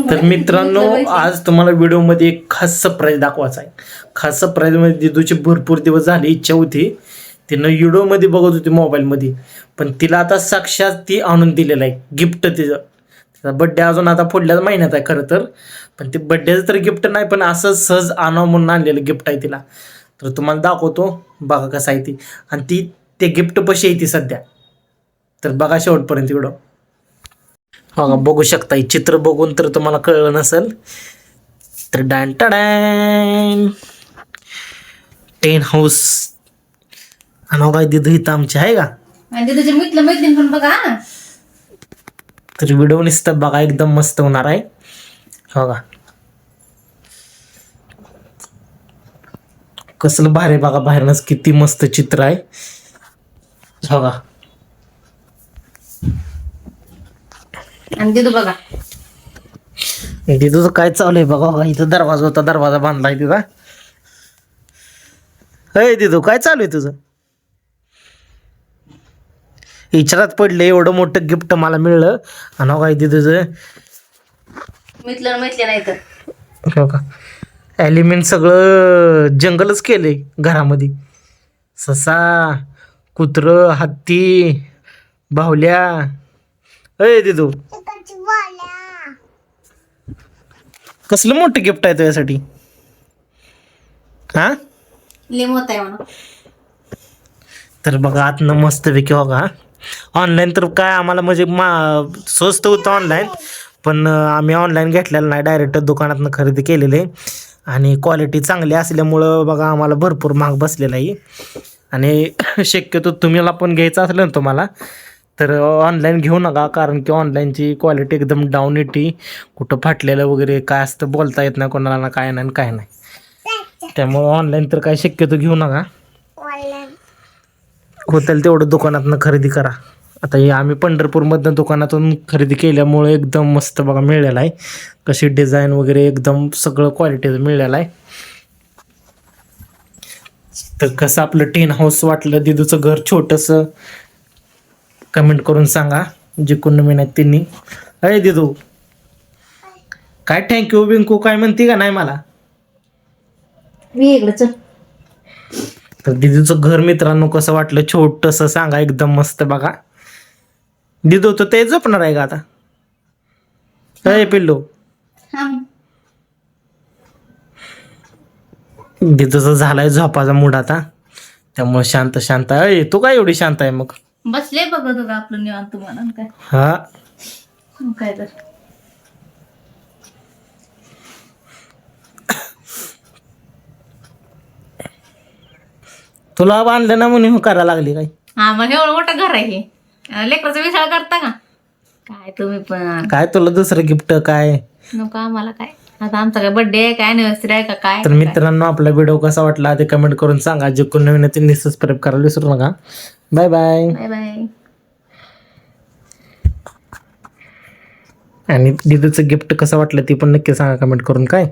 तर मित्रांनो, आज तुम्हाला व्हिडिओमध्ये एक खास सरप्राईज दाखवायचा आहे. खास सरप्राईज मध्ये दिदूची भरपूर दिवस झाली इच्छा होती, तिनं व्हिडिओमध्ये बघत होती मोबाईलमध्ये, पण तिला आता साक्षात ती आणून दिलेलं आहे गिफ्ट. तिचा बड्डे अजून आता पुढल्याच महिन्यात आहे खरं तर, पण ते बड्डेचं तर गिफ्ट नाही, पण असं सहज आणावं म्हणून आणलेलं गिफ्ट आहे तिला. तर तुम्हाला दाखवतो, बघा कसं आहे ती, आणि ती ते गिफ्ट पशी आहे ती सध्या. तर बघा शेवटपर्यंत व्हिडिओ. बघा, बघू शकता, हे चित्र बघून तर तुम्हाला कळलं नसेल. तर डॅन टेन हाऊस आणि काय दिदू इथं आमची आहे का. आणि तुझे मित्र मैत्रीण पण बघा ना. तर व्हिडिओ नुसतं बघा, एकदम मस्त होणार आहे. बघा कसलं भारी, बघा बाहेरनच किती मस्त चित्र आहे. बघा आणि दिदू बघा, दिदूचं काय चालू आहे बघा. बघा इथं दरवाजा होता, दरवाजा बांधलाय तिथं. अय दिदू, काय चालू आहे तुझं. विचारात पडले, एवढं मोठं गिफ्ट मला मिळलं. आणि काय दिदूचं मित्र मैत्रीण नाही तर हो का, एलिमेंट सगळं जंगलच केलंय घरामध्ये. ससा, कुत्रं, हत्ती, बाहुल्या. अय दिदू, कसलं मोठं गिफ्ट आहे तुझ्यासाठी. हा, लिमोत आहे म्हणून. तर बघा आतनं मस्तपैकी. बघा ऑनलाईन तर काय आम्हाला म्हणजे स्वस्त होतं ऑनलाईन, पण आम्ही ऑनलाईन घेतलेलं नाही, डायरेक्ट दुकानातनं खरेदी केलेली आहे. आणि क्वालिटी चांगली असल्यामुळं बघा आम्हाला भरपूर महाग बसलेला आहे. आणि शक्यतो तुम्हाला पण घ्यायचं असलं ना तुम्हाला, तर ऑनलाईन घेऊ नका, कारण की ऑनलाईनची क्वालिटी एकदम डाऊन येते. कुठं फाटलेलं वगैरे काय असतं बोलता येत नाही कोणाला, ना काय नाही काय नाही. त्यामुळं ऑनलाईन तर काय शक्यतो घेऊ नका, होतील तेवढं दुकानातनं खरेदी करा. आता हे आम्ही पंढरपूरमधनं दुकानातून खरेदी केल्यामुळे एकदम मस्त बघा मिळालेलं आहे. कशी डिझाईन वगैरे एकदम सगळं क्वालिटीचं मिळालेलं आहे. तर कसं आपलं टेन हाऊस वाटलं, दिदूचं घर छोटंसं, कमेंट करून सांगा जे कोण नवीन आहेत त्यांनी. अरे दिदू, काय थँक्यू बिंकू काय म्हणते का नाही मला. मी इकडे चल. तर दिदूचं घर मित्रांनो कसं वाटलं, छोटंसं सांगा, एकदम मस्त बघा. दिदू तर ते झोपणार आहे का आता. अय पिल्लू, हा, दिदूचं झालाय झोपाचा मूड आता, त्यामुळे शांत शांत. अय तू काय एवढी शांत आहे मग. बसले बघत होता आपलं निवांत तुम्हाला काय. हा, काय तर तुला बांधलं ना म्हणून करायला लागली काय. हा, मग एवढं मोठं घर आहे हे. लेकराचं विचार करता का काय तुम्ही पण. काय तुला दुसरं गिफ्ट काय नको आम्हाला काय. आता आमचा काय बर्थडे आहे काय अनिव्हर्सरी आहे का काय. तर मित्रांनो, आपला व्हिडिओ कसा वाटला ते कमेंट करून सांगा. जे कोण नवीन आहे त्यांनी सबस्क्राईब करायला विसरू नका. Bye bye. Bye bye. आणि दिदूचं गिफ्ट कसं वाटलं ते पण नक्की सांगा कमेंट करून काय.